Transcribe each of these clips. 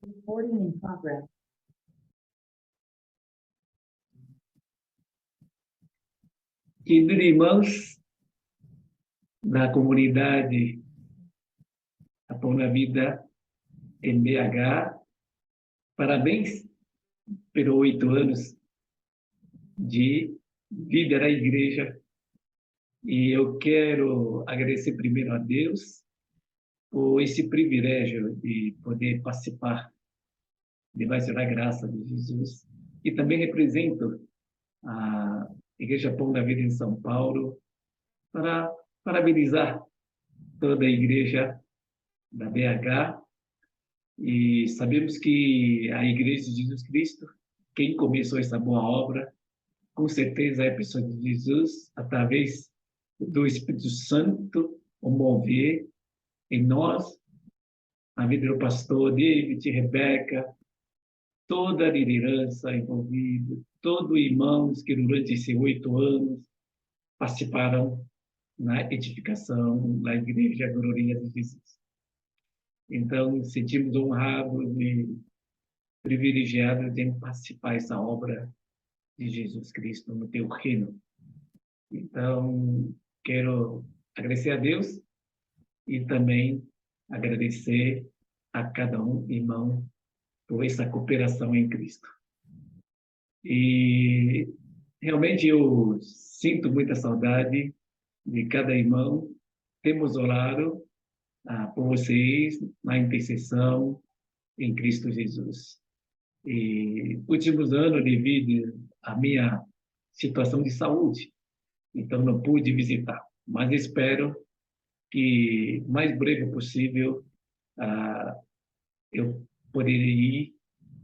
Recording in progress. Queridos irmãos da comunidade A Pão na Vida em BH, parabéns pelos 8 anos de vida na igreja. E eu quero agradecer primeiro a Deus por esse privilégio de poder participar debaixo da graça de Jesus. E também represento a Igreja Pão da Vida em São Paulo para parabenizar toda a igreja da BH. E sabemos que a Igreja de Jesus Cristo, quem começou essa boa obra, com certeza é a pessoa de Jesus, através do Espírito Santo, o mover em nós, a vida do pastor David, Rebeca, toda a liderança envolvida, todos os irmãos que durante esses 8 anos participaram na edificação da Igreja Glória de Jesus. Então, sentimos honrados e privilegiados de participar dessa obra de Jesus Cristo no teu reino. Então, quero agradecer a Deus e também agradecer a cada irmão, por essa cooperação em Cristo. E realmente eu sinto muita saudade de cada irmão. Temos orado por vocês na intercessão em Cristo Jesus. E últimos anos devido à minha situação de saúde, então não pude visitar, mas espero que mais breve possível eu poderei ir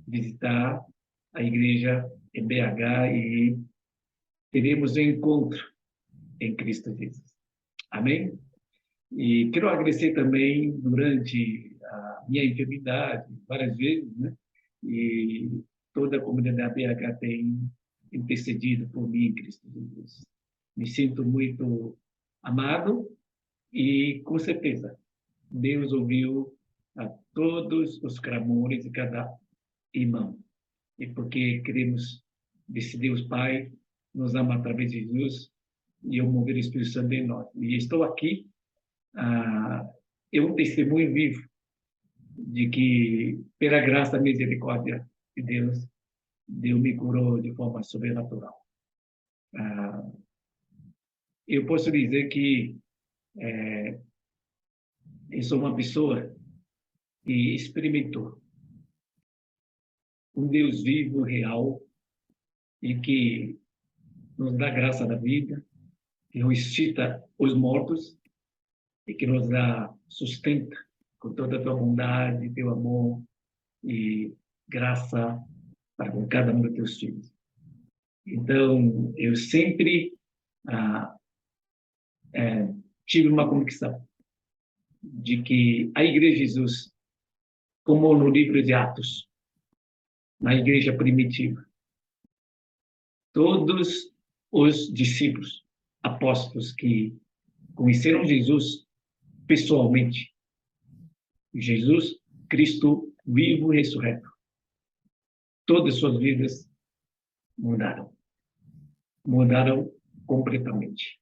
visitar a igreja em BH e teremos um encontro em Cristo Jesus. Amém? E quero agradecer também durante a minha enfermidade, várias vezes, né? E toda a comunidade BH tem intercedido por mim em Cristo Jesus. Me sinto muito amado e, com certeza, Deus ouviu a todos os clamores de cada irmão. E porque queremos desse Deus Pai nos ama através de Jesus e o mover do Espírito Santo em nós. E estou aqui, é um testemunho vivo de que, pela graça e misericórdia de Deus, Deus me curou de forma sobrenatural. Eu posso dizer que eu sou uma pessoa que experimentou um Deus vivo, real, e que nos dá graça da vida, que ressuscita os mortos e que nos dá sustenta com toda a tua bondade, teu amor e graça para com cada um dos teus filhos. Então, eu sempre tive uma convicção de que a Igreja de Jesus, como no livro de Atos, na igreja primitiva, todos os discípulos, apóstolos que conheceram Jesus pessoalmente, Jesus Cristo vivo e ressurreto, todas suas vidas mudaram completamente,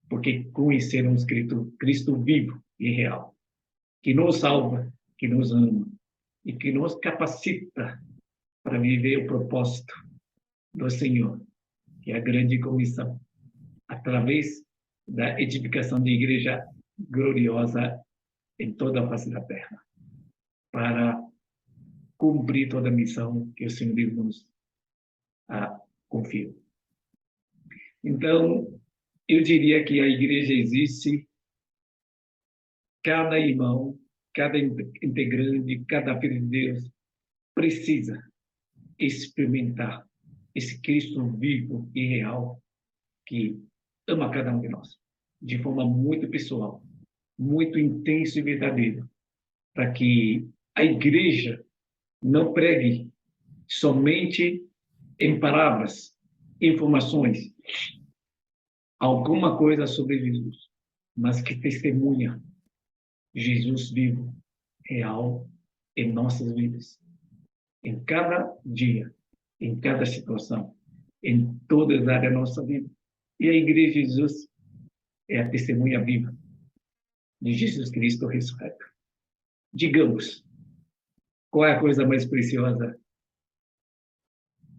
porque conheceram o Cristo vivo e real, que nos salva, que nos ama e que nos capacita para viver o propósito do Senhor, que é a grande comissão, através da edificação de igreja gloriosa em toda a face da terra, para cumprir toda a missão que o Senhor nos confiou. Então, eu diria que a igreja existe, cada irmão, cada integrante, cada filho de Deus precisa experimentar esse Cristo vivo e real que ama cada um de nós, de forma muito pessoal, muito intensa e verdadeira, para que a igreja não pregue somente em palavras, informações, alguma coisa sobre Jesus, mas que testemunha Jesus vivo, real em nossas vidas, em cada dia, em cada situação, em todas as áreas da nossa vida. E a Igreja de Jesus é a testemunha viva de Jesus Cristo ressurreto. Digamos, qual é a coisa mais preciosa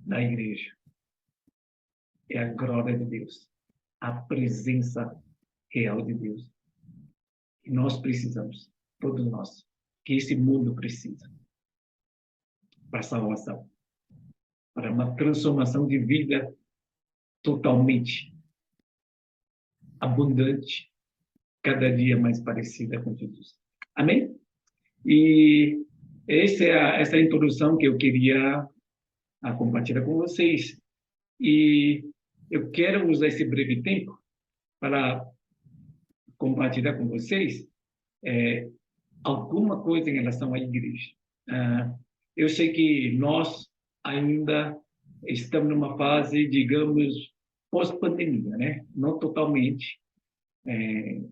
da Igreja? É a glória de Deus, a presença real de Deus. E nós precisamos, todos nós, que esse mundo precisa, para salvação, para uma transformação de vida totalmente abundante, cada dia mais parecida com Jesus. Amém? E essa é a introdução que eu queria compartilhar com vocês. E eu quero usar esse breve tempo para compartilhar com vocês alguma coisa em relação à igreja. Eu sei que nós ainda estamos numa fase, digamos, pós-pandemia, né? Não totalmente.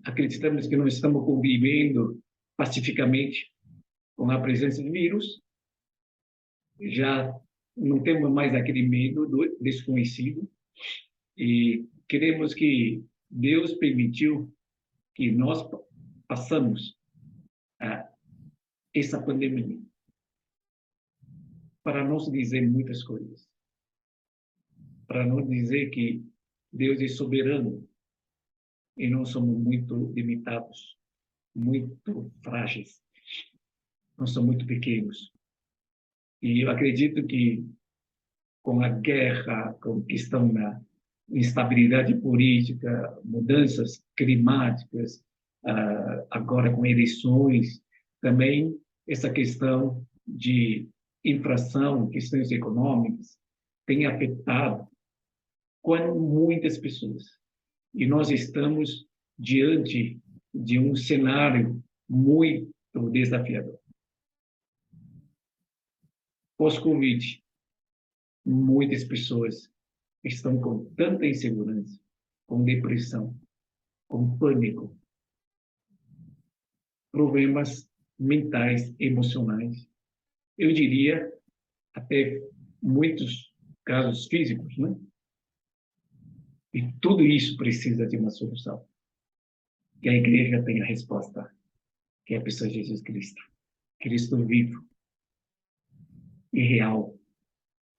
Acreditamos que não estamos convivendo pacificamente com a presença do vírus. Já não temos mais aquele medo do desconhecido e queremos que Deus permitiu que nós passamos essa pandemia para não se dizer muitas coisas, para não dizer que Deus é soberano e não somos muito limitados, muito frágeis, nós somos muito pequenos. E eu acredito que com a guerra, com a questão da instabilidade política, mudanças climáticas, agora com eleições, também essa questão de inflação, questões econômicas, tem afetado com muitas pessoas. E nós estamos diante de um cenário muito desafiador. Pós-Covid, muitas pessoas estão com tanta insegurança, com depressão, com pânico, problemas mentais, emocionais. Eu diria até muitos casos físicos, né? E tudo isso precisa de uma solução. E a igreja tem a resposta, que é a pessoa de Jesus Cristo. Cristo vivo e real.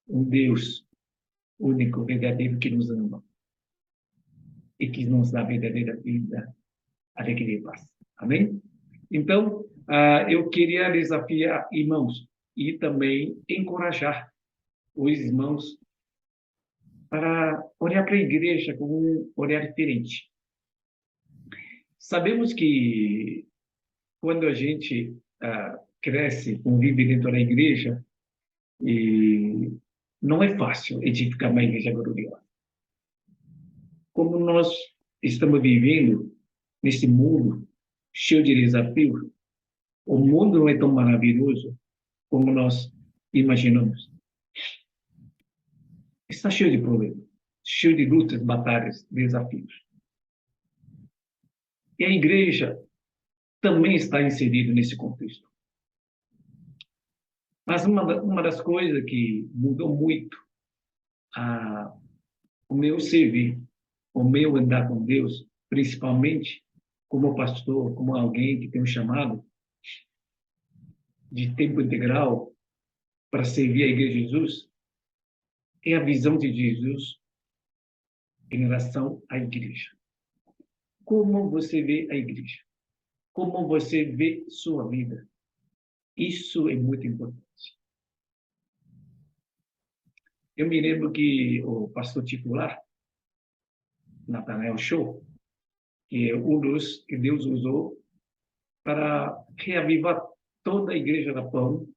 Um Deus único, verdadeiro, que nos ama e que nos dá a verdadeira vida, alegria e paz. Amém? Então, eu queria desafiar irmãos e também encorajar os irmãos para olhar para a igreja com um olhar diferente. Sabemos que quando a gente cresce, convive dentro da igreja, e não é fácil edificar uma igreja gloriosa. Como nós estamos vivendo nesse mundo cheio de desafios, o mundo não é tão maravilhoso como nós imaginamos. Está cheio de problemas, cheio de lutas, batalhas, desafios. E a igreja também está inserida nesse contexto. Mas uma das coisas que mudou muito o meu servir, o meu andar com Deus, principalmente como pastor, como alguém que tem um chamado de tempo integral para servir a Igreja de Jesus, é a visão de Jesus em relação à igreja. Como você vê a igreja? Como você vê sua vida? Isso é muito importante. Eu me lembro que o pastor titular, Nathanael Shaw, que é um dos que Deus usou para reavivar toda a igreja da Pão,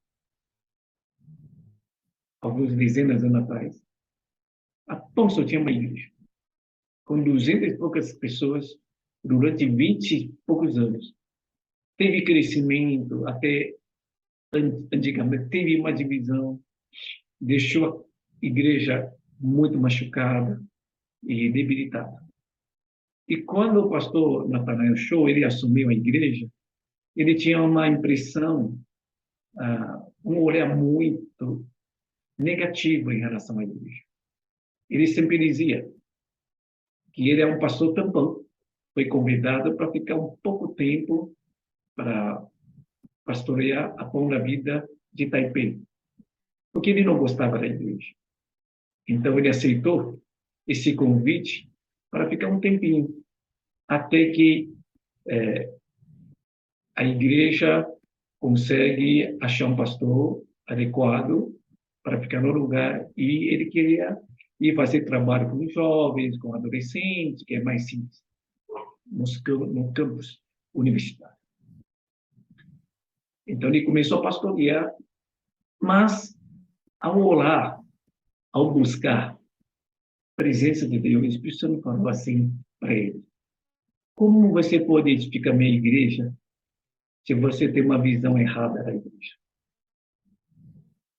algumas dezenas de anos atrás. A Pão só tinha uma igreja, com 200 e poucas pessoas, durante 20 e poucos anos. Teve crescimento, até antigamente teve uma divisão, deixou a igreja muito machucada e debilitada. E quando o pastor Nathanael Shaw, ele assumiu a igreja, ele tinha uma impressão um olhar muito negativo em relação à igreja. Ele sempre dizia que ele é um pastor tampão, foi convidado para ficar um pouco tempo para pastorear a Pão da Vida de Taipei, porque ele não gostava da igreja. Então ele aceitou esse convite para ficar um tempinho, até que a igreja consegue achar um pastor adequado para ficar no lugar, e ele queria ir fazer trabalho com jovens, com adolescentes, que é mais simples, no campus universitário. Então ele começou a pastorear, mas ao orar, ao buscar a presença de Deus, o Espírito Santo falou assim para ele: como você pode edificar minha igreja se você tem uma visão errada da igreja?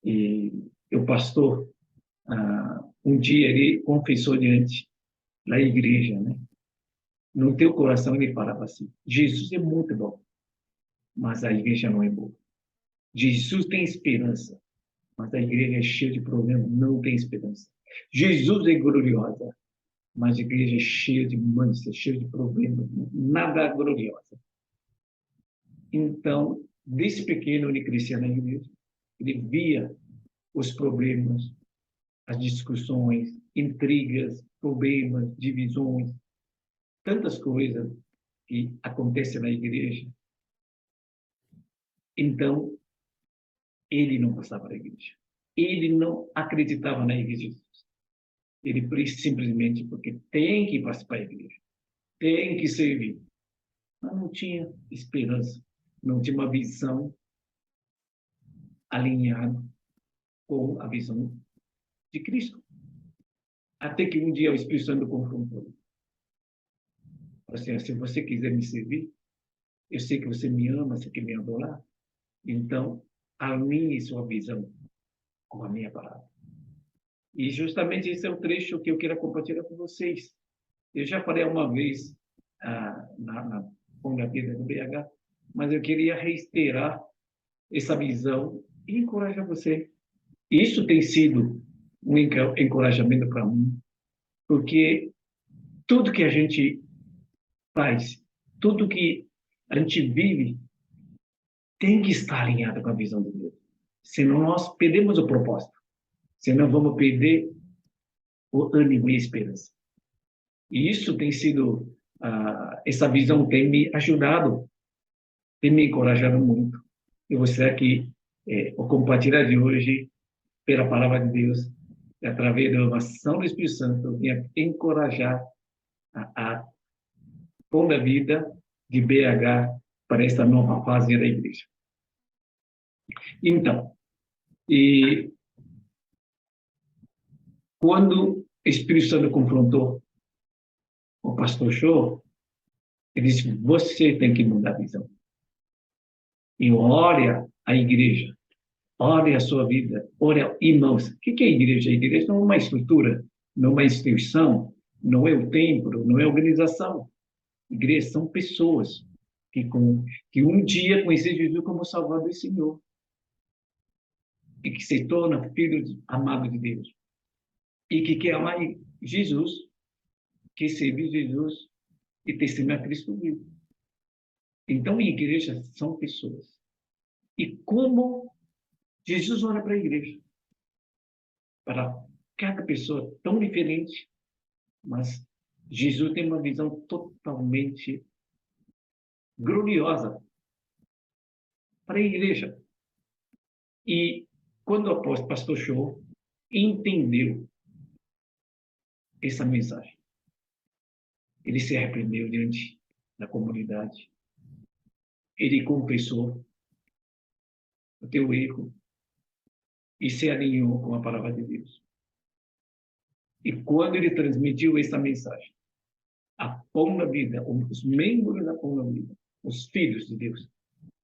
E o pastor, um dia ele confessou diante da igreja, né? No teu coração ele falava assim: Jesus é muito bom, mas a igreja não é boa. Jesus tem esperança, mas a igreja é cheia de problemas, não tem esperança. Jesus é gloriosa, mas a igreja é cheia de manchas, cheia de problemas, nada gloriosa. Então, desde pequeno ele crescia na igreja, ele via os problemas, as discussões, intrigas, problemas, divisões, tantas coisas que acontecem na igreja. Então, ele não passava da igreja. Ele não acreditava na igreja de Jesus. Ele simplesmente porque tem que participar da igreja, tem que servir. Mas não tinha esperança, não tinha uma visão alinhada com a visão de Cristo. Até que um dia o Espírito Santo confrontou. Assim, se você quiser me servir, eu sei que você me ama, você quer me adorar, então alinhe sua visão com a minha palavra. E justamente esse é o trecho que eu quero compartilhar com vocês. Eu já falei uma vez na Pão da Vida do BH, mas eu queria reiterar essa visão e encorajar você. Isso tem sido um encorajamento para mim, porque tudo que a gente faz, tudo que a gente vive, tem que estar alinhado com a visão de Deus. Senão nós perdemos o propósito. Senão vamos perder o ânimo e a esperança. E isso tem sido, essa visão tem me ajudado, tem me encorajado muito. Eu gostaria que o compartilhar de hoje, pela palavra de Deus, através da ação do Espírito Santo, venha encorajar a Pão da Vida de BH para esta nova fase da igreja. Então, e quando o Espírito Santo confrontou o pastor Show, ele disse: você tem que mudar a visão. E olha a igreja, olha a sua vida, olha irmãos. O que é a igreja? A igreja não é uma estrutura, não é uma instituição, não é o templo, não é a organização. Igreja são pessoas que um dia conheceram Jesus como Salvador e Senhor, e que se tornam filhos amados de Deus, e que quer amar Jesus, que servir Jesus e testemunhar Cristo vivo. Então, a igreja são pessoas. E como Jesus olha para a igreja? Para cada pessoa tão diferente, mas Jesus tem uma visão totalmente gloriosa para a igreja. E quando o apóstolo pastor Show entendeu essa mensagem, ele se arrependeu diante da comunidade. Ele confessou o teu erro e se alinhou com a palavra de Deus. E quando ele transmitiu essa mensagem, a Pão da Vida, os membros da Pão da Vida, os filhos de Deus,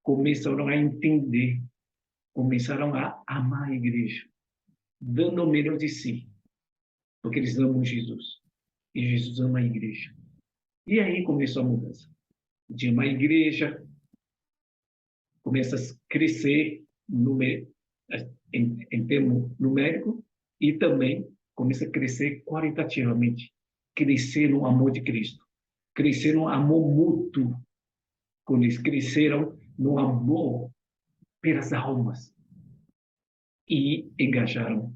começaram a entender, começaram a amar a igreja, dando o melhor de si, porque eles amam Jesus. E Jesus ama a igreja. E aí começou a mudança. De amar a igreja, começa a crescer em termo numérico, e também começa a crescer qualitativamente, crescer no amor de Cristo, crescer no amor mútuo, quando eles cresceram no amor pelas almas e engajaram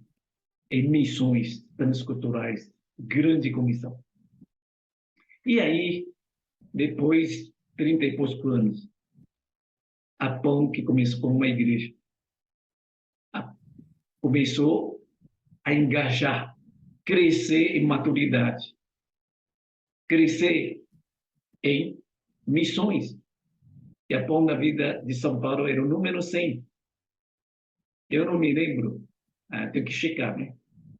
em missões transculturais, grande comissão. E aí, depois, 30 e poucos anos, a PAN, que começou como uma igreja, começou a engajar, crescer em maturidade, crescer em missões. E a PAN da vida de São Paulo era o número 100. Eu não me lembro, tenho que checar, né?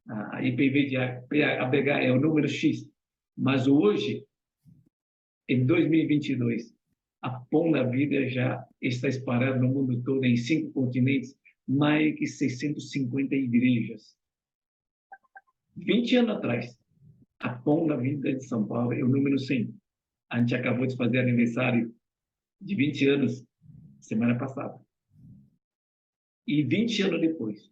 A IPV de ABH é o número X, mas hoje, em 2022, a Pão da Vida já está espalhada no mundo todo, em 5 continentes, mais de 650 igrejas. 20 anos atrás, a Pão da Vida de São Paulo é o número 100. A gente acabou de fazer aniversário de 20 anos semana passada. E 20 anos depois,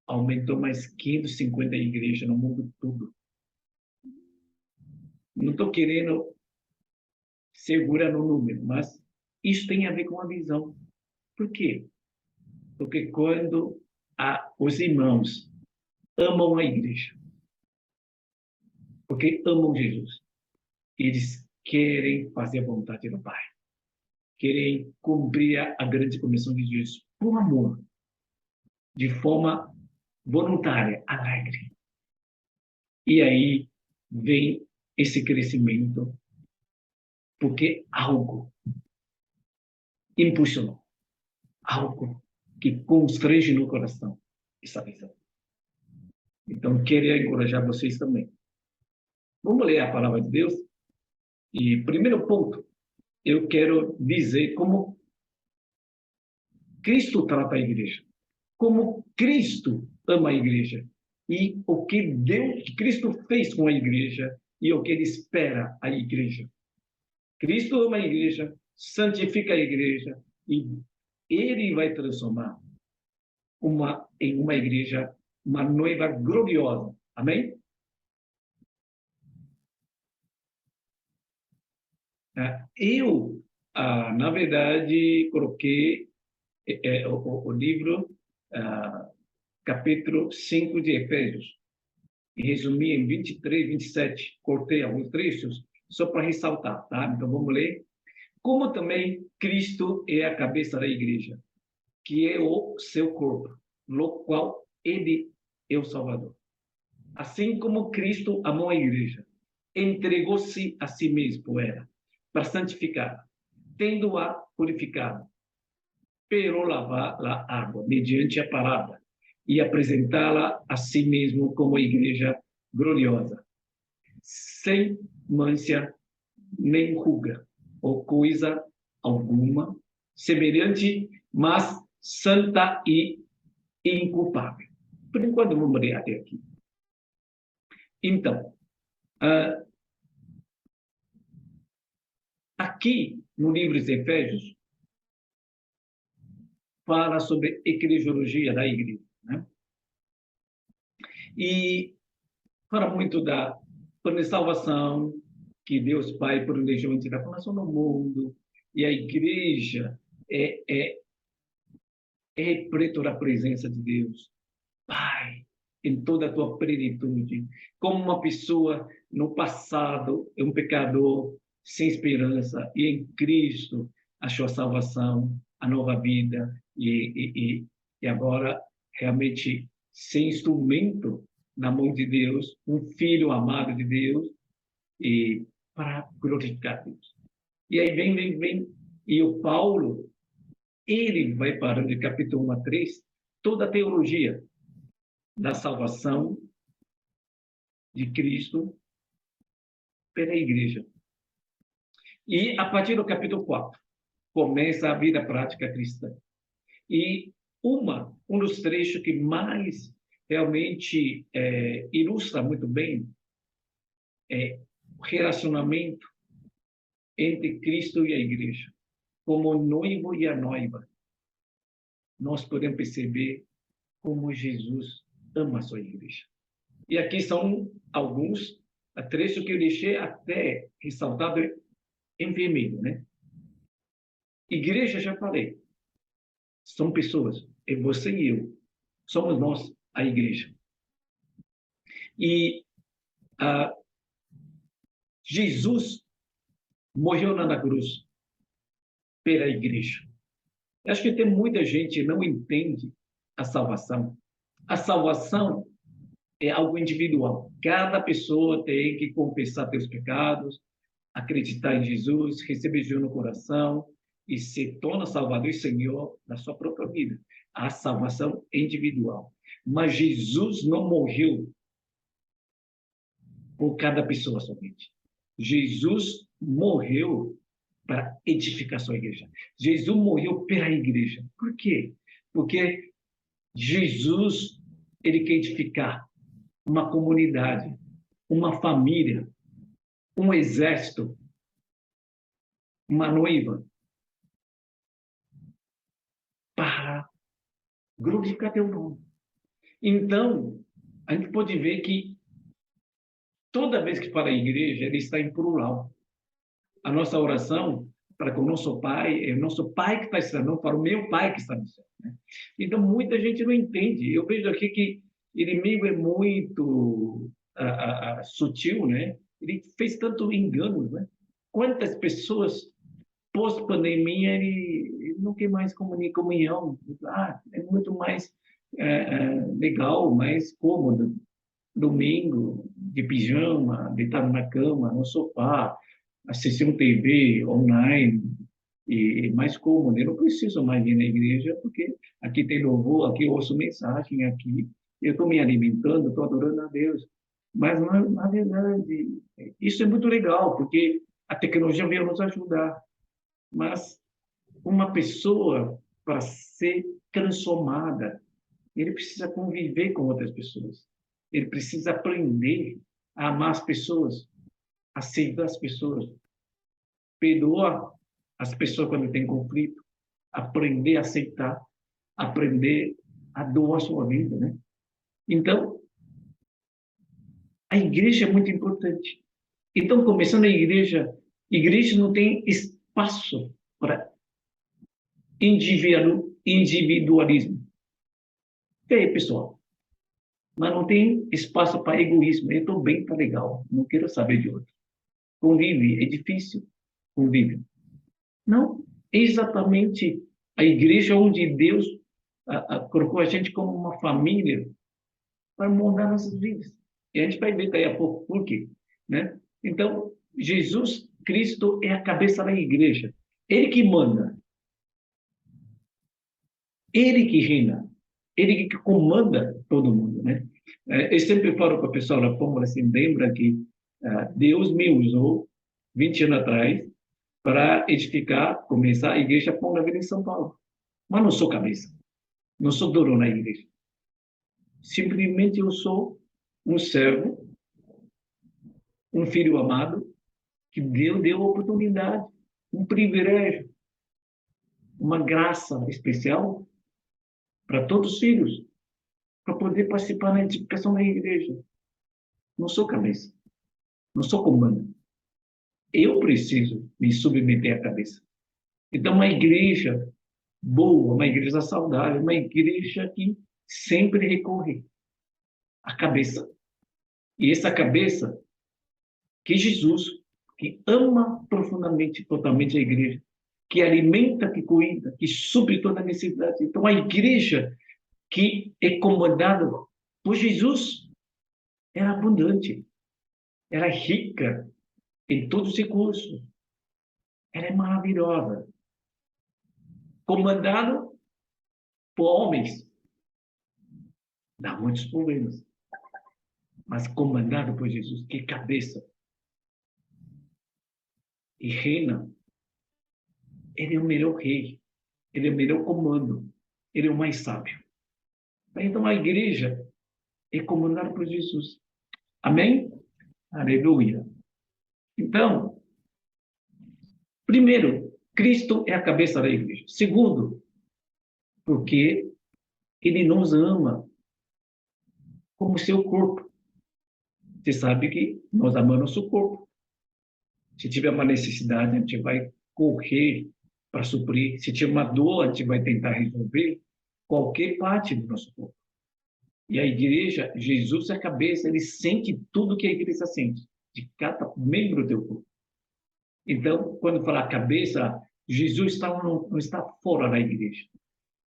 aumentou mais 550 igrejas no mundo todo. Não estou querendo segurar no número, mas isso tem a ver com a visão. Por quê? Porque quando os irmãos amam a igreja, porque amam Jesus, eles querem fazer a vontade do Pai, querem cumprir a grande comissão de Jesus por amor, de forma voluntária, alegre. E aí vem esse crescimento, porque algo impulsionou, algo que constrange no coração essa visão. Então, queria encorajar vocês também. Vamos ler a palavra de Deus? E, primeiro ponto, eu quero dizer como Cristo trata a igreja, como Cristo ama a igreja, e o que Cristo fez com a igreja, e o que ele espera a igreja. Cristo ama a igreja, santifica a igreja, e ele vai transformar em uma igreja, uma noiva gloriosa. Amém? Eu, na verdade, coloquei o livro, capítulo 5 de Efésios, e resumi em 23, 27, cortei alguns trechos, só para ressaltar, tá? Então, vamos ler. Como também Cristo é a cabeça da igreja, que é o seu corpo, no qual ele é o Salvador. Assim como Cristo amou a igreja, entregou-se a si mesmo por ela, para santificar, tendo-a purificado, pero lavar a água, mediante a palavra, e apresentá-la a si mesmo como igreja gloriosa, sem mancha nem ruga, ou coisa alguma, semelhante, mas santa e inculpável. Por enquanto, vamos ler até aqui. Então, aqui no livro de Efésios, fala sobre eclesiologia da igreja, né? E fala muito da plano de salvação, que Deus Pai planejou antes da fundação do mundo, e a igreja é repleto da presença de Deus. Pai, em toda a tua plenitude, como uma pessoa no passado é um pecador sem esperança, e em Cristo achou a salvação, a nova vida, e agora realmente ser instrumento na mão de Deus, um filho amado de Deus, e para glorificar Deus. E aí vem, e o Paulo, ele vai parando de capítulo 1 a 3, toda a teologia da salvação de Cristo pela igreja. E a partir do capítulo 4, começa a vida prática cristã. E um dos trechos que mais realmente ilustra muito bem é o relacionamento entre Cristo e a igreja, como o noivo e a noiva. nós podemos perceber como Jesus ama a sua igreja. E aqui são alguns trechos que eu deixei até ressaltado em vermelho, né? Igreja, já falei, são pessoas, é você e eu, somos nós, a igreja. E Jesus morreu na cruz pela igreja. Eu acho que tem muita gente que não entende a salvação. A salvação é algo individual. Cada pessoa tem que confessar seus pecados, acreditar em Jesus, receber Jesus no coração e se torna Salvador e Senhor da sua própria vida. A salvação é individual. Mas Jesus não morreu por cada pessoa somente. Jesus morreu para edificar sua igreja. Jesus morreu pela igreja. Por quê? Porque Jesus, ele quer edificar uma comunidade, uma família, um exército, uma noiva, para glorificar teu nome. Então, a gente pode ver que toda vez que fala igreja, ele está em plural. A nossa oração para com o nosso Pai, é o nosso Pai que está no céu, não para o meu Pai que está no céu. Né? Então, muita gente não entende. Eu vejo aqui que o inimigo é muito sutil, né? Ele fez tanto engano, né? Quantas pessoas, pós-pandemia, ele não quer mais comunhão. É muito mais legal, mais cômodo. Domingo, de pijama, deitado na cama, no sofá, assistir TV online, e mais cômodo. Eu não preciso mais vir na igreja, porque aqui tem louvor, aqui eu ouço mensagem, aqui eu estou me alimentando, estou adorando a Deus. Mas, na verdade, isso é muito legal, porque a tecnologia veio nos ajudar. Mas uma pessoa, para ser transformada, ele precisa conviver com outras pessoas. Ele precisa aprender a amar as pessoas, aceitar as pessoas, perdoar as pessoas quando tem conflito, aprender a aceitar, aprender a doar a sua vida, né? Então, a igreja é muito importante. Então, começando igreja não tem espaço para individualismo. E aí, pessoal? Mas não tem espaço para egoísmo. Eu estou bem, tá legal. Não quero saber de outro. Convive, é difícil. Convive. Não, é exatamente a igreja onde Deus colocou a gente como uma família para mudar nossas vidas. E a gente vai ver daqui a pouco por quê. Né? Então, Jesus Cristo é a cabeça da igreja. Ele que manda. Ele que reina. Ele que comanda todo mundo. Né? Eu sempre falo para o pessoal da Fórmula, assim, lembra que Deus me usou 20 anos atrás para edificar, começar a igreja Pão da Vida em São Paulo. Mas não sou cabeça. Não sou dono na igreja. Simplesmente eu sou um servo, um filho amado, que Deus deu oportunidade, um privilégio, uma graça especial para todos os filhos, para poder participar da edificação da igreja. Não sou cabeça. Não sou comando. Eu preciso me submeter à cabeça. Então, uma igreja boa, uma igreja saudável, uma igreja que sempre recorre à cabeça. E essa cabeça que Jesus, que ama profundamente, totalmente a igreja, que alimenta, que cuida, que supre toda a necessidade. Então, a igreja que é comandada por Jesus, era abundante, era rica em todos os recursos, ela é maravilhosa. Comandado por homens, dá muitos problemas, mas comandado por Jesus, que é cabeça e reina, ele é o melhor rei, ele é o melhor comando, ele é o mais sábio. Então a igreja é comandada por Jesus. Amém? Aleluia. Então, primeiro, Cristo é a cabeça da igreja. Segundo, porque Ele nos ama como seu corpo. Você sabe que nós amamos nosso corpo. Se tiver uma necessidade, a gente vai correr para suprir. Se tiver uma dor, a gente vai tentar resolver qualquer parte do nosso corpo. E a igreja, Jesus é a cabeça, ele sente tudo que a igreja sente, de cada membro do teu corpo. Então, quando falar cabeça, Jesus não está fora da igreja.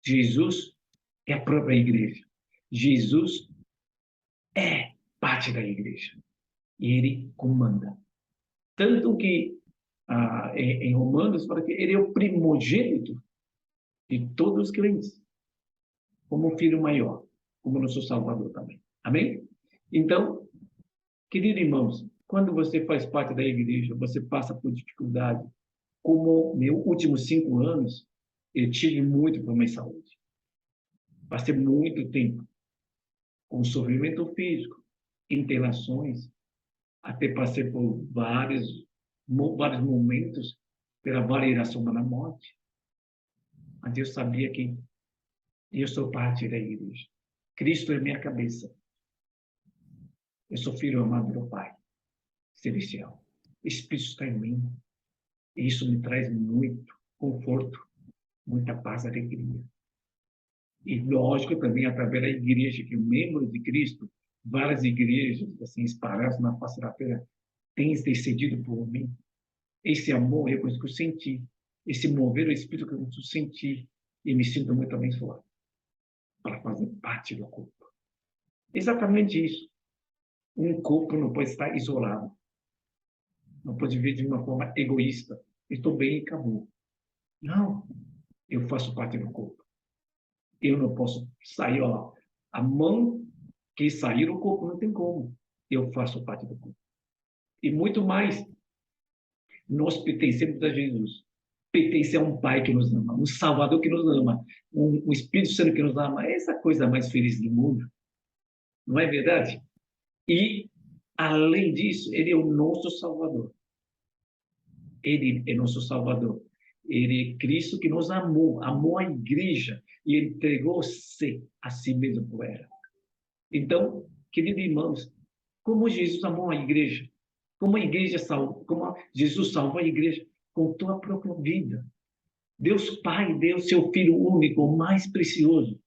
Jesus é a própria igreja. Jesus é parte da igreja. E ele comanda. Tanto que em Romanos fala que ele é o primogênito de todos os crentes, como filho maior, como nosso Salvador também. Amém? Então, queridos irmãos, quando você faz parte da igreja, você passa por dificuldade. Como meus últimos 5 anos, eu tive muito problema de saúde. Passei muito tempo com sofrimento físico, internações, até passei por vários momentos pela validação da morte. Mas eu sabia que eu sou parte da igreja. Cristo é minha cabeça. Eu sou filho amado do Pai Celestial. O Espírito está em mim. E isso me traz muito conforto, muita paz, alegria. E, lógico, também através da igreja, que o membro de Cristo, várias igrejas, assim, espalhadas na face da terra, têm intercedido por mim. Esse amor eu consigo sentir. Esse mover do Espírito que eu consigo sentir. E me sinto muito abençoado para fazer parte do corpo. Exatamente isso. Um corpo não pode estar isolado. Não pode viver de uma forma egoísta. Estou bem e acabou. Não. Eu faço parte do corpo. Eu não posso sair, ó. A mão que sair do corpo não tem como. Eu faço parte do corpo. E muito mais, nós pertencemos a Jesus. Pertence a um Pai que nos ama, um Salvador que nos ama, um Espírito Santo que nos ama. Essa coisa mais feliz do mundo. Não é verdade? E, além disso, Ele é o nosso Salvador. Ele é nosso Salvador. Ele é Cristo que nos amou a igreja e entregou-se a si mesmo por ela. Então, queridos irmãos, como Jesus amou a igreja, como Jesus salvou a igreja com sua própria vida. Deus Pai deu seu Filho único, o mais precioso,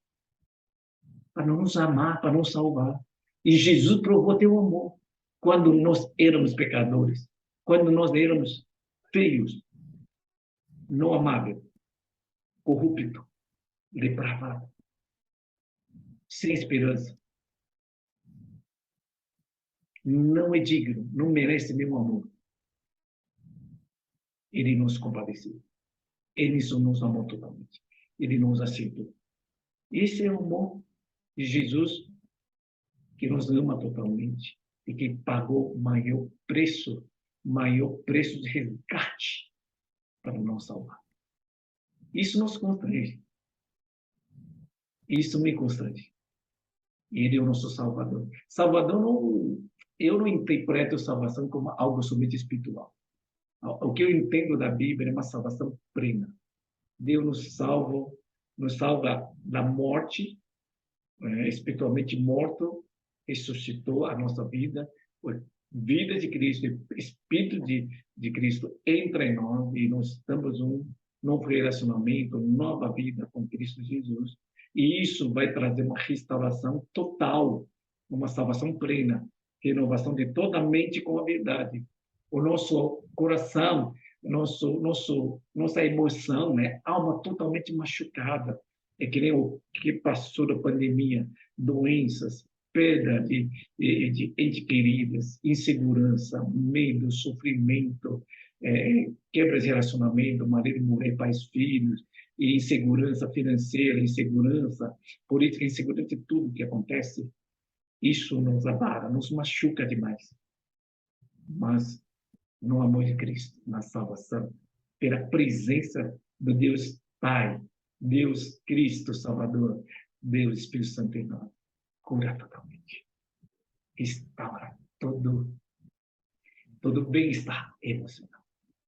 para nos amar, para nos salvar. E Jesus provou teu amor quando nós éramos pecadores, quando nós éramos feios, não amáveis, corrupto, depravado, sem esperança. Não é digno, não merece meu amor. Ele nos compadeceu. Ele nos amou totalmente. Ele nos aceitou. Esse é o amor de Jesus, que nos ama totalmente e que pagou maior preço de resgate para nos salvar. Isso nos constrange. Isso me constrange. Ele é o nosso Salvador. Eu não interpreto a salvação como algo somente espiritual. O que eu entendo da Bíblia é uma salvação plena. Deus nos salva da morte, espiritualmente morto, ressuscitou a nossa vida, a vida de Cristo, o Espírito de Cristo entra em nós e nós estamos um novo relacionamento, nova vida com Cristo Jesus. E isso vai trazer uma restauração total, uma salvação plena, renovação de toda a mente com a verdade. O nosso coração, nossa emoção, né? Alma totalmente machucada. É que nem o que passou da pandemia, doenças, perda de entes queridas, insegurança, medo, sofrimento, quebra de relacionamento, marido, mulher, pais, filhos, e insegurança financeira, insegurança política, insegurança de tudo que acontece. Isso nos abala, nos machuca demais. Mas no amor de Cristo, na salvação, pela presença do Deus Pai, Deus Cristo Salvador, Deus Espírito Santo em nós, cura totalmente. Restaura todo bem-estar emocional.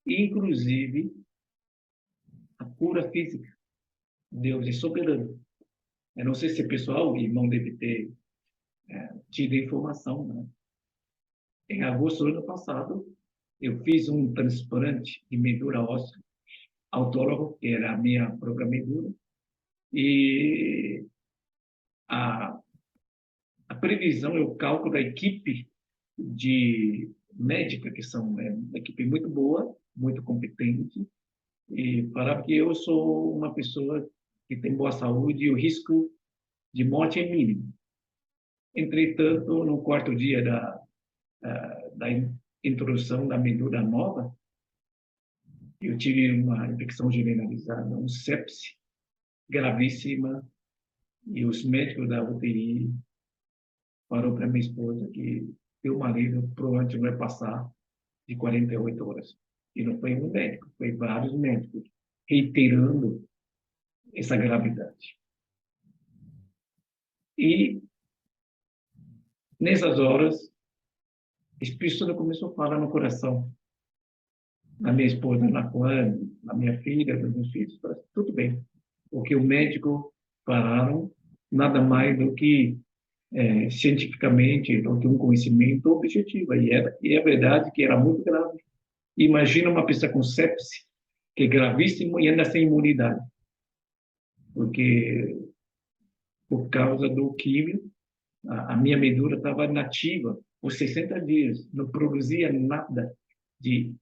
Inclusive, a cura física. Deus é soberano. Eu não sei se o pessoal, o irmão deve ter tido informação, né? Em agosto do ano passado, eu fiz um transplante de medula óssea autólogo, que era a minha própria medula, e a, a previsão e o cálculo da equipe de médica, que são uma equipe muito boa, muito competente, e para que eu sou uma pessoa que tem boa saúde e o risco de morte é mínimo. Entretanto, no quarto dia da introdução da medula nova, eu tive uma infecção generalizada, um sepse gravíssima, e os médicos da UTI falaram para minha esposa que meu marido provavelmente vai passar de 48 horas. E não foi um médico, foi vários médicos reiterando essa gravidade. E nessas horas, o Espírito Santo começou a falar no coração da minha esposa, na minha filha, dos meus filhos. Tudo bem, porque o médico falaram nada mais do que cientificamente, do que um conhecimento objetivo. E é verdade que era muito grave. Imagina uma pessoa com sepse, que é gravíssimo e ainda sem imunidade, porque por causa do químio, a minha medula estava nativa por 60 dias, não produzia nada de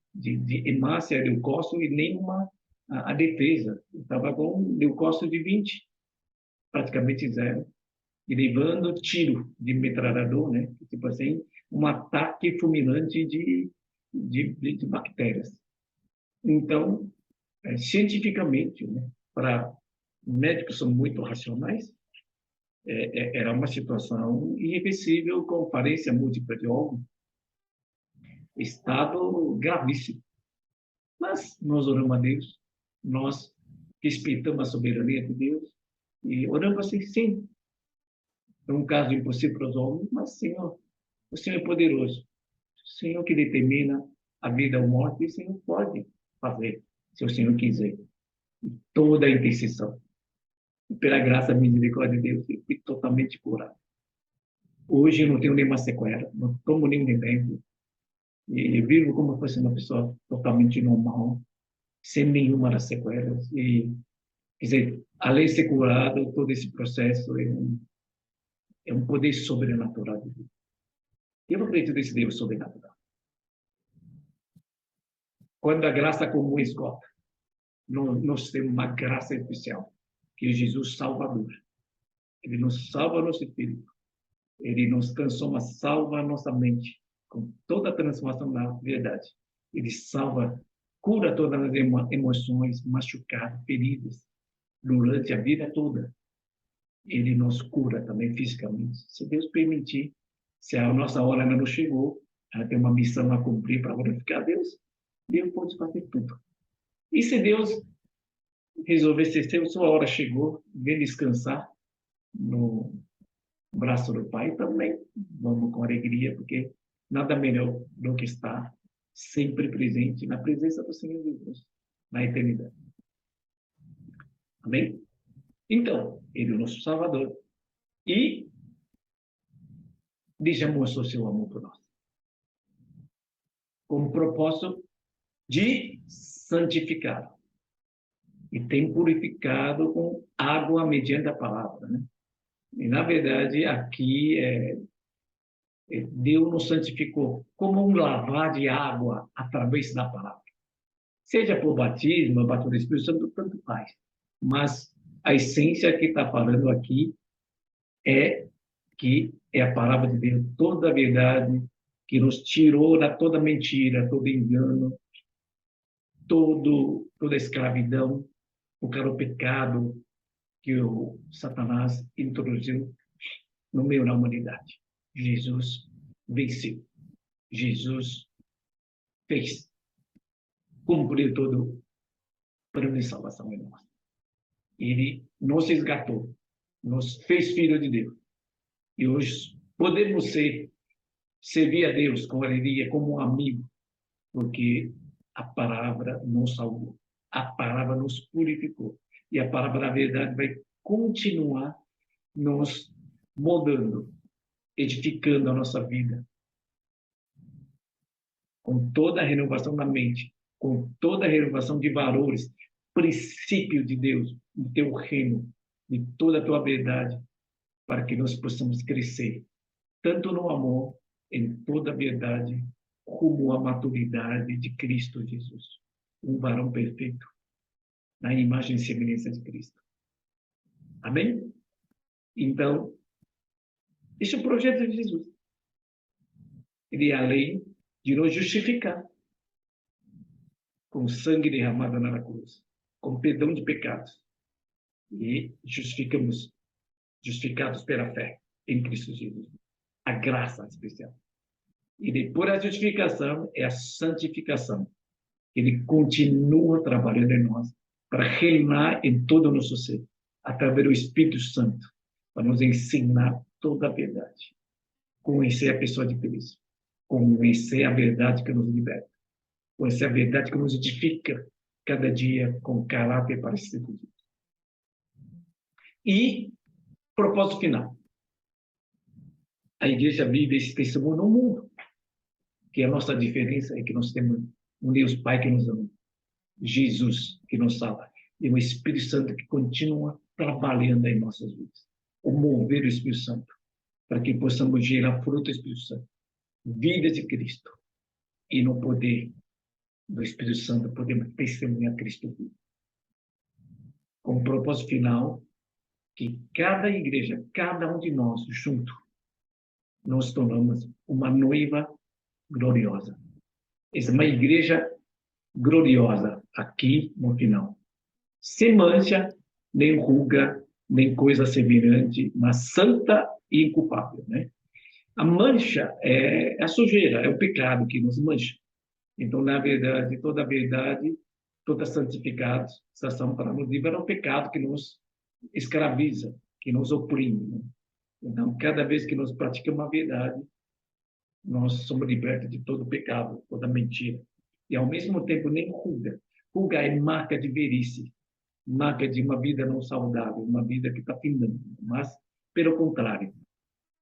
hemácia, leucócito e nenhuma a defesa. Estava com um leucócito de 20, praticamente zero, e levando tiro de metralhador, né? Tipo assim, um ataque fulminante de bactérias. Então, cientificamente, né, para médicos são muito racionais, era uma situação irreversível com falência múltipla de órgãos, estado gravíssimo. Mas nós oramos a Deus, nós respeitamos a soberania de Deus e oramos assim, sim, é um caso impossível para os homens, mas, Senhor, o Senhor é poderoso. O Senhor que determina a vida ou a morte, o Senhor pode fazer, se o Senhor quiser. Toda a intercessão. E pela graça e misericórdia de Deus, eu fui totalmente curado. Hoje eu não tenho nenhuma sequela, não tomo nenhum remédio, e vivo como se fosse uma pessoa totalmente normal, sem nenhuma das sequelas. E, quer dizer, além de ser curado, todo esse processo é um poder sobrenatural de Deus. Eu acredito nesse Deus sobrenatural. Quando a graça comum esgota, nós temos uma graça especial, que é Jesus Salvador. Ele nos salva nosso espírito, ele nos transforma, salva a nossa mente, com toda a transformação na verdade. Ele salva, cura todas as emoções machucadas, feridas, durante a vida toda. Ele nos cura também fisicamente. Se Deus permitir, se a nossa hora ainda não chegou, ela tem uma missão a cumprir para glorificar a Deus, Deus pode fazer tudo. E se Deus resolver, se sua hora chegou, vem descansar no braço do Pai, também vamos com alegria, porque nada melhor do que estar sempre presente na presença do Senhor Jesus, na eternidade. Amém? Então, Ele é o nosso Salvador. E demonstrou seu amor por nós. Com o propósito de santificar. E tem purificado com água mediante a palavra, né? E, na verdade, aqui Deus nos santificou como um lavar de água através da palavra. Seja por batismo, batismo do Espírito Santo, tanto faz. Mas a essência que está falando aqui é que é a palavra de Deus, toda a verdade, que nos tirou da toda mentira, todo engano, toda a escravidão, por causa do pecado que o Satanás introduziu no meio da humanidade. Jesus venceu. Jesus fez, cumpriu todo o plano de salvação em nós. Ele nos resgatou, nos fez filho de Deus. E hoje podemos servir a Deus com alegria, como um amigo, porque a palavra nos salvou, a palavra nos purificou. E a palavra da verdade vai continuar nos moldando, edificando a nossa vida, com toda a renovação da mente, com toda a renovação de valores, princípio de Deus, do teu reino, de toda a tua verdade, para que nós possamos crescer, tanto no amor, em toda a verdade, como a maturidade de Cristo Jesus, um varão perfeito, na imagem e semelhança de Cristo. Amém? Então, esse é o projeto de Jesus. Ele é a lei de nos justificar, com sangue derramado na cruz, com perdão de pecados, e justificados pela fé em Cristo Jesus. A graça especial. E depois da justificação é a santificação. Ele continua trabalhando em nós para reinar em todo o nosso ser, através do Espírito Santo, para nos ensinar toda a verdade. Conhecer a pessoa de Cristo. Conhecer a verdade que nos liberta. Conhecer a verdade que nos edifica cada dia com caráter parecido com Deus. E propósito final. A igreja vive esse testemunho no mundo, que a nossa diferença é que nós temos um Deus Pai que nos ama, Jesus que nos salva, e um Espírito Santo que continua trabalhando em nossas vidas. O mover do Espírito Santo, para que possamos gerar fruto do Espírito Santo, vida de Cristo, e no poder do Espírito Santo podemos testemunhar Cristo vivo. Com o propósito final, que cada igreja, cada um de nós, junto, nós tornamos uma noiva gloriosa. Essa é uma igreja gloriosa aqui no final. Sem mancha, nem ruga, nem coisa semelhante, mas santa e inculpável, né? A mancha é a sujeira, é o pecado que nos mancha. Então, na verdade, toda santificação para nos livrar é um pecado que nos escraviza, que nos oprime, né? Então, cada vez que nós praticamos a verdade, nós somos libertos de todo pecado, toda mentira. E, ao mesmo tempo, nem ruga. Ruga é marca de velhice, marca de uma vida não saudável, uma vida que está findando. Mas, pelo contrário,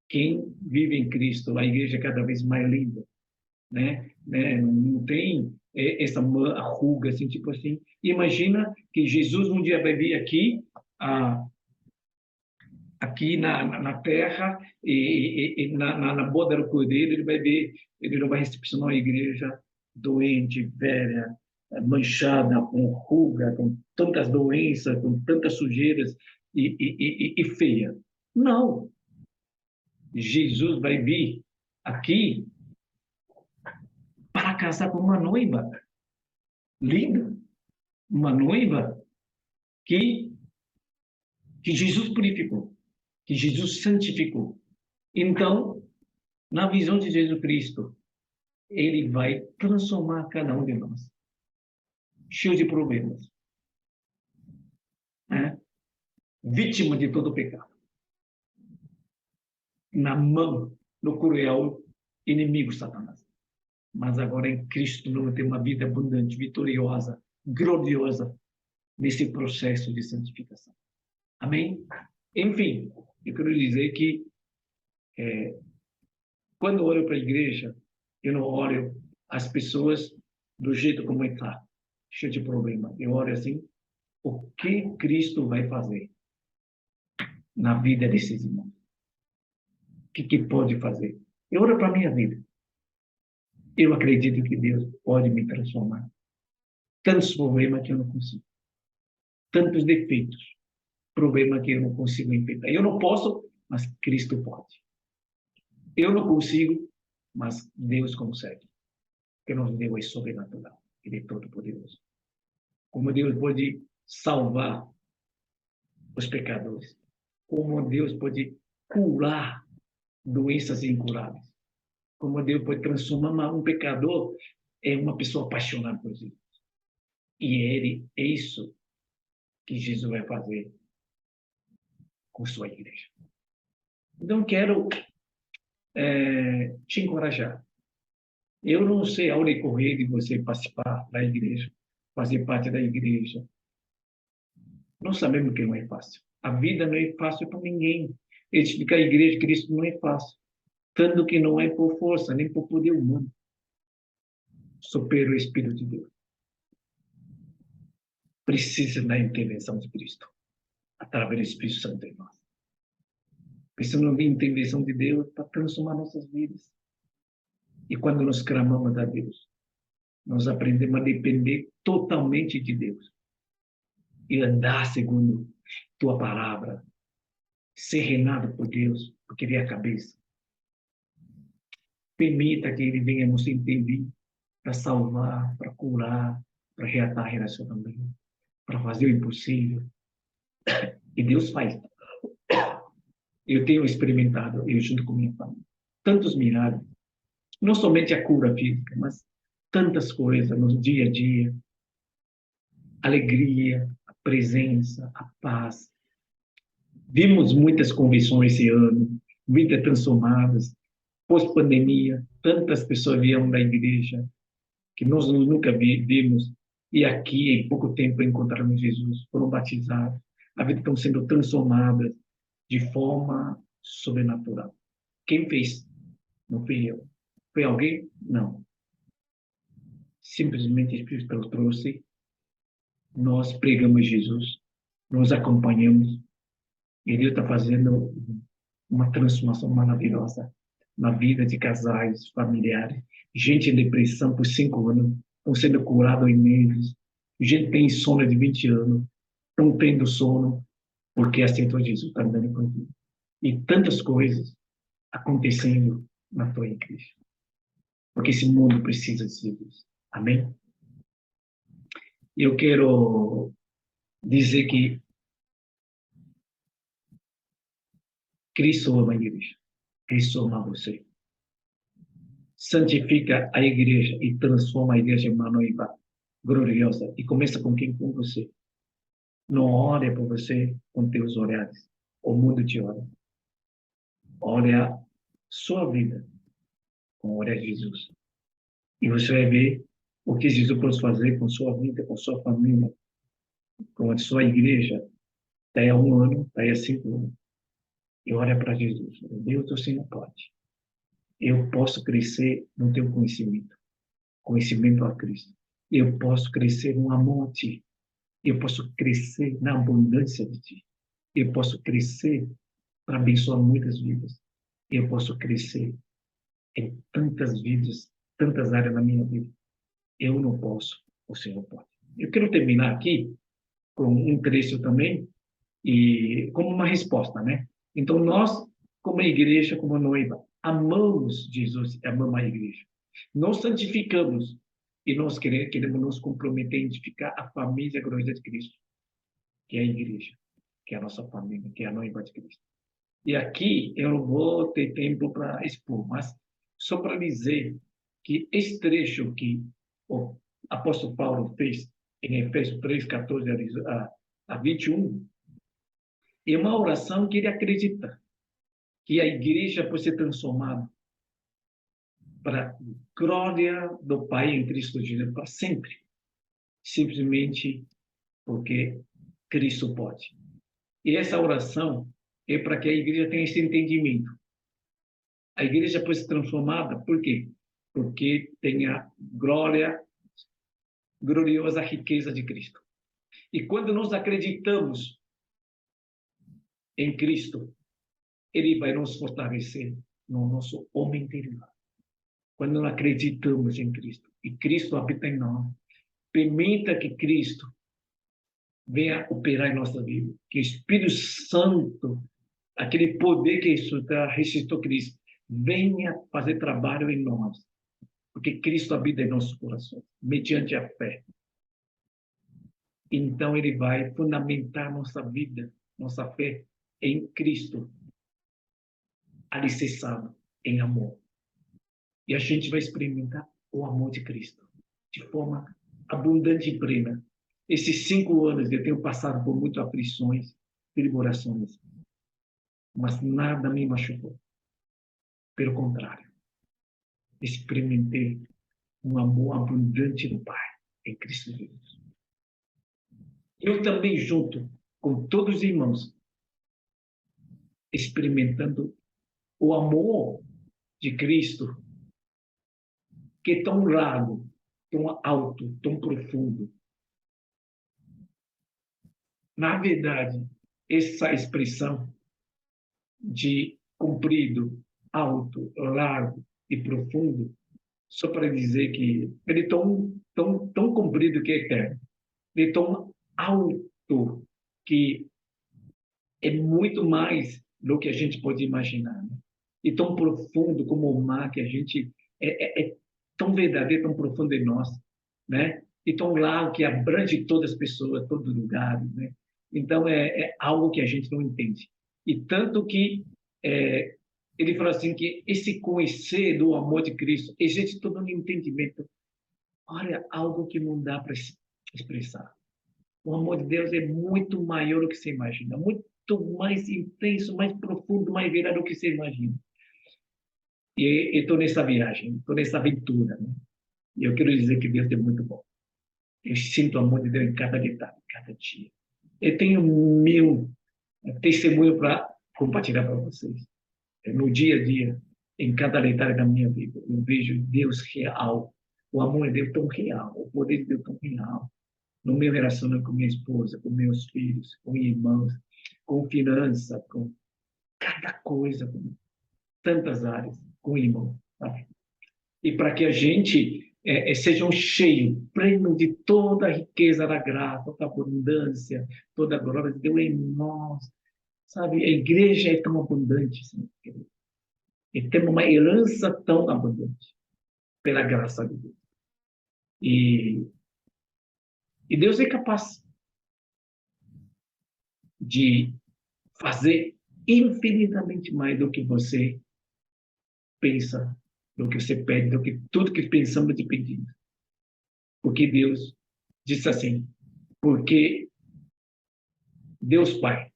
quem vive em Cristo, a igreja é cada vez mais linda, né? Não tem essa ruga, assim, tipo assim. Imagina que Jesus um dia vai vir aqui na terra e na boda do Cordeiro, ele vai ver, ele não vai recepcionar a igreja doente, velha, manchada, com ruga, com tantas doenças, com tantas sujeiras e feia. Não. Jesus vai vir aqui para casar com uma noiva linda, uma noiva que Jesus purificou, que Jesus santificou. Então, na visão de Jesus Cristo, ele vai transformar cada um de nós, cheio de problemas, né? Vítima de todo pecado, na mão do cruel inimigo Satanás. Mas agora em Cristo nós temos uma vida abundante, vitoriosa, gloriosa, nesse processo de santificação. Amém? Enfim, eu quero dizer que quando eu olho para a igreja, eu não olho as pessoas do jeito como está, cheio de problema. Eu olho assim, o que Cristo vai fazer na vida desses irmãos? O que pode fazer? Eu olho para a minha vida. Eu acredito que Deus pode me transformar. Tantos problemas que eu não consigo. Tantos defeitos. Problema que eu não consigo enfrentar. Eu não posso, mas Cristo pode. Eu não consigo, mas Deus consegue. Porque nosso Deus é sobrenatural. Ele é todo-poderoso. Como Deus pode salvar os pecadores. Como Deus pode curar doenças incuráveis. Como Deus pode transformar um pecador em uma pessoa apaixonada por Jesus. E é isso que Jesus vai fazer com sua igreja. Então, quero te encorajar. Eu não sei aonde correr de você participar da igreja, fazer parte da igreja. Nós sabemos que não é fácil. A vida não é fácil para ninguém. Edificar a igreja de Cristo não é fácil. Tanto que não é por força, nem por poder humano. Só pelo Espírito de Deus. Precisa da intervenção de Cristo, através do Espírito Santo em nós. Precisamos da intervenção de Deus para transformar nossas vidas. E quando nós clamamos a Deus, nós aprendemos a depender totalmente de Deus. E andar segundo tua palavra. Ser reinado por Deus, porque Ele é a cabeça. Permita que Ele venha nos entender para salvar, para curar, para reatar relacionamento, para fazer o impossível. E Deus faz. Eu tenho experimentado, eu junto com minha família, tantos milagres. Não somente a cura física, mas tantas coisas no dia a dia. Alegria, a presença, a paz. Vimos muitas convenções esse ano, vidas transformadas. Pós-pandemia, tantas pessoas vieram da igreja que nós nunca vimos, e aqui, em pouco tempo, encontraram Jesus, foram batizados, a vida estão sendo transformadas de forma sobrenatural. Quem fez? Não fui eu. Foi alguém? Não. Simplesmente o Espírito trouxe, nós pregamos Jesus, nós acompanhamos, e Deus está fazendo uma transformação maravilhosa na vida de casais, familiares, gente em depressão por 5 anos, estão sendo curados em meses, gente que tem insônia de 20 anos, estão tendo sono, porque aceitou Jesus também contigo. E tantas coisas acontecendo na tua igreja. Porque esse mundo precisa de Jesus. Amém? Eu quero dizer que Cristo ama a igreja. Cristo ama você. Santifica a igreja e transforma a igreja em uma noiva gloriosa. E começa com quem? Com você. Não ore por você com teus olhares. O mundo te olha. Olha sua vida com o olhar de Jesus. E você vai ver o que Jesus pode fazer com sua vida, com sua família, com a sua igreja. Daí a 1 ano, daí a 5 anos. E olha para Jesus. Deus, você não pode. Eu posso crescer no teu conhecimento. Conhecimento a Cristo. Eu posso crescer no amor a ti. Eu posso crescer na abundância de ti. Eu posso crescer para abençoar muitas vidas. Eu posso crescer em tantas vidas, tantas áreas da minha vida. Eu não posso, o Senhor pode. Eu quero terminar aqui com um trecho também, e como uma resposta, né? Então, nós, como igreja, como noiva, amamos Jesus e amamos a igreja. Nós santificamos e nós queremos nos comprometer a edificar a família gloriosa de Cristo, que é a igreja, que é a nossa família, que é a noiva de Cristo. E aqui eu não vou ter tempo para expor, mas só para dizer que esse trecho que o apóstolo Paulo fez em Efésios 3, 14 a 21, é uma oração que ele acredita que a igreja pode ser transformada para a glória do Pai em Cristo Jesus para sempre, simplesmente porque Cristo pode. E essa oração é para que a igreja tenha esse entendimento. A igreja pode ser transformada, por quê? Porque tem a gloriosa riqueza de Cristo. E quando nós acreditamos em Cristo, Ele vai nos fortalecer no nosso homem interior. Quando nós acreditamos em Cristo, e Cristo habita em nós, permita que Cristo venha operar em nossa vida, que o Espírito Santo, aquele poder que ressuscitou Cristo, venha fazer trabalho em nós, porque Cristo habita em nossos corações, mediante a fé. Então, Ele vai fundamentar nossa vida, nossa fé em Cristo, alicerçado em amor. E a gente vai experimentar o amor de Cristo de forma abundante e plena. Esses 5 anos eu tenho passado por muitas aflições, tribulações, mas nada me machucou. Pelo contrário, experimentei um amor abundante do Pai em Cristo Jesus. Eu também junto com todos os irmãos, experimentando o amor de Cristo, que é tão largo, tão alto, tão profundo. Na verdade, essa expressão de comprido, alto, largo e profundo, só para dizer que ele é tão comprido que é eterno. Ele é tão alto que é muito mais do que a gente pode imaginar. Né? E tão profundo como o mar que a gente... É tão verdadeiro, tão profundo em nós. Né? E tão largo que abrange todas as pessoas, todo lugar. Né? Então, é algo que a gente não entende. E tanto que ele falou assim, que esse conhecer do amor de Cristo existe todo um entendimento. Olha, algo que não dá para expressar. O amor de Deus é muito maior do que você imagina, muito mais intenso, mais profundo, mais verdadeiro do que você imagina. E estou nessa viagem, estou nessa aventura. Né? E eu quero dizer que Deus é muito bom. Eu sinto o amor de Deus em cada detalhe, em cada dia. Eu tenho mil testemunhos para compartilhar para vocês. No dia a dia, em cada detalhe da minha vida, eu vejo Deus real. O amor de Deus tão real, o poder de Deus tão real. No meu relacionamento com minha esposa, com meus filhos, com irmãos, com finança, com cada coisa, com tantas áreas, com irmão. Sabe? E para que a gente seja cheio, pleno de toda a riqueza da graça, toda a abundância, toda a glória de Deus em nós. Sabe, a igreja é tão abundante, Senhor. E temos uma herança tão abundante, pela graça de Deus. E Deus é capaz de fazer infinitamente mais do que você pensa, do que você pede, do que tudo que pensamos de pedir. Porque Deus disse assim, porque Deus Pai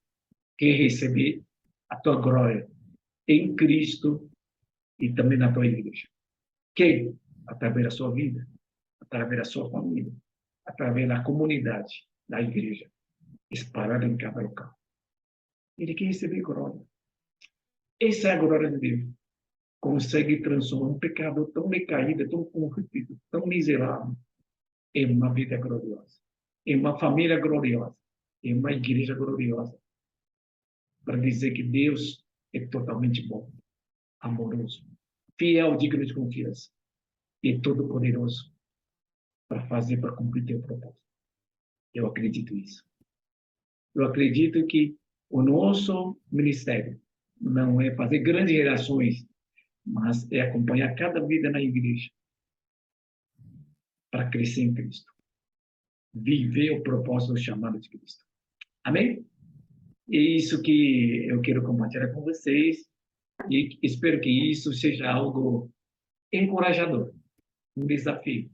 quer receber a tua glória em Cristo e também na tua igreja. Quem? Através da sua vida, através da sua família, através da comunidade, da igreja, espalhada em cada local. Ele quer receber glória. Essa é a glória de Deus. Consegue transformar um pecador tão decaído, tão corrompido, tão miserável, em uma vida gloriosa, em uma família gloriosa, em uma igreja gloriosa, para dizer que Deus é totalmente bom, amoroso, fiel, digno de confiança e todo-poderoso para fazer, para cumprir teu propósito. Eu acredito nisso. Eu acredito que o nosso ministério não é fazer grandes relações, mas é acompanhar cada vida na igreja para crescer em Cristo. Viver o propósito do chamado de Cristo. Amém? E é isso que eu quero compartilhar com vocês e espero que isso seja algo encorajador, um desafio.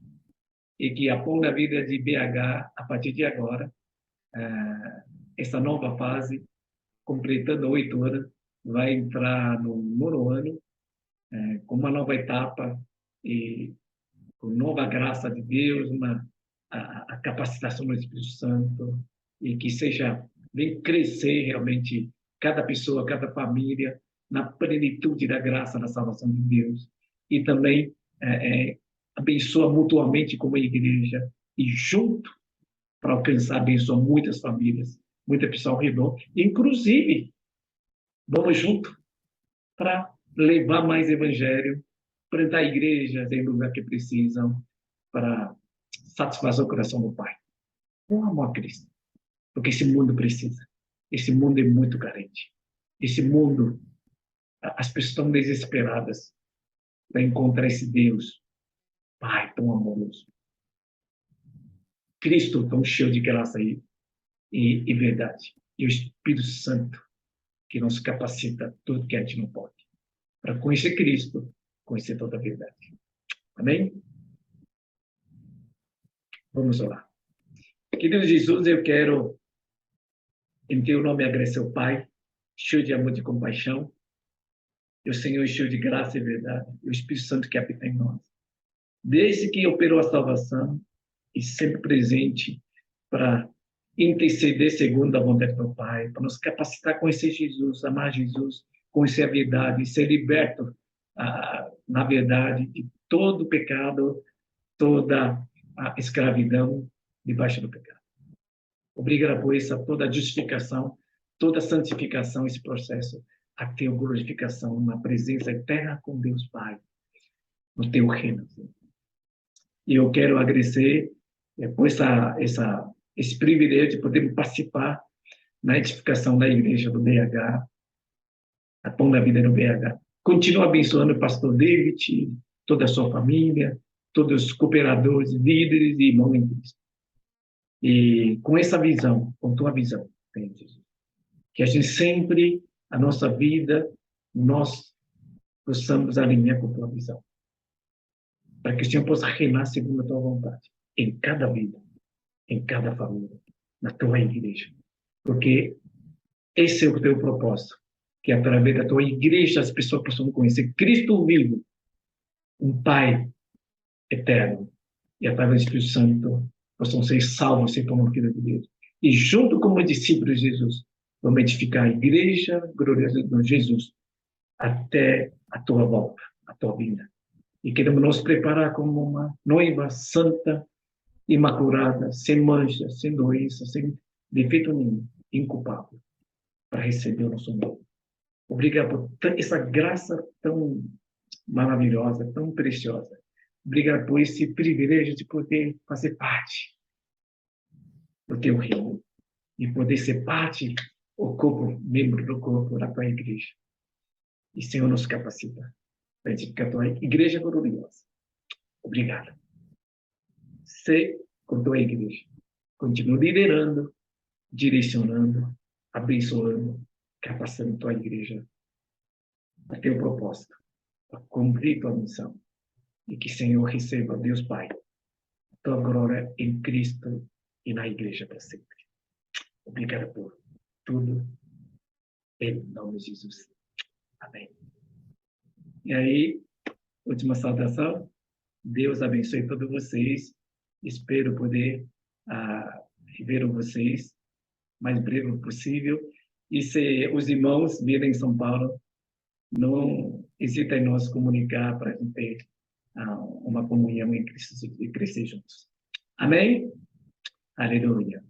E que a Ponta Vida de BH, a partir de agora, essa nova fase, completando 8 anos, vai entrar no 9º ano, com uma nova etapa e com nova graça de Deus, a capacitação do Espírito Santo, e que seja bem crescer realmente cada pessoa, cada família, na plenitude da graça da salvação de Deus. E também abençoa mutuamente como igreja, e junto para alcançar, abençoa muitas famílias, muita pessoa ao redor. Inclusive, vamos junto para levar mais evangelho, plantar igrejas em lugar que precisam, para satisfazer o coração do Pai. Com amor a Cristo. Porque esse mundo precisa. Esse mundo é muito carente. Esse mundo, as pessoas estão desesperadas para encontrar esse Deus, Pai tão amoroso. Cristo tão cheio de graça e verdade. E o Espírito Santo que nos capacita tudo que a gente não pode. Para conhecer Cristo, conhecer toda a verdade. Amém? Vamos orar. Querido Jesus, eu quero, em teu nome, agradecer ao Pai, cheio de amor e de compaixão, e o Senhor cheio de graça e verdade, e o Espírito Santo que habita em nós. Desde que operou a salvação, e sempre presente para interceder segundo a vontade do Pai, para nos capacitar a conhecer Jesus, amar Jesus, conhecer a verdade, ser liberto, na verdade, de todo pecado, toda a escravidão debaixo do pecado. Obrigado por essa toda a justificação, toda a santificação, esse processo, até a glorificação, uma presença eterna com Deus Pai, no teu reino. E eu quero agradecer por esse privilégio de poder participar na edificação da igreja do BH, a Pão da Vida do BH. Continua abençoando o pastor David, toda a sua família, todos os cooperadores, líderes e irmãos em Cristo. E com essa visão, com tua visão, que a gente sempre, a nossa vida, nós possamos alinhar com tua visão. Para que o Senhor possa reinar segundo a tua vontade, em cada vida, em cada família, na tua igreja. Porque esse é o teu propósito, que através da tua igreja as pessoas possam conhecer Cristo vivo, um Pai eterno, e através do Espírito Santo possam ser salvos e como filhos de Deus. E junto com os discípulos de Jesus, vamos edificar a igreja gloriosa de Jesus até a tua volta, a tua vinda. E queremos nos preparar como uma noiva santa, imaculada, sem mancha, sem doença, sem defeito nenhum, inculpável, para receber o nosso nome. Obrigado por essa graça tão maravilhosa, tão preciosa. Obrigado por esse privilégio de poder fazer parte do teu reino e poder ser parte, o corpo, membro do corpo da tua igreja. E Senhor nos capacita para edificar a tua igreja gloriosa. Obrigado. Ser com a tua igreja. Continua liderando, direcionando, abençoando, capacitando a tua igreja a teu propósito, a cumprir tua missão. E que, Senhor, receba, Deus Pai, a tua glória em Cristo e na igreja para sempre. Obrigado por tudo, em nome de Jesus. Amém. E aí, última saudação. Deus abençoe todos vocês. Espero poder ver vocês o mais breve possível. E se os irmãos virem em São Paulo, não hesitem em nos comunicar para a gente ter uma comunhão em Cristo e crescer juntos. Amém? Aleluia.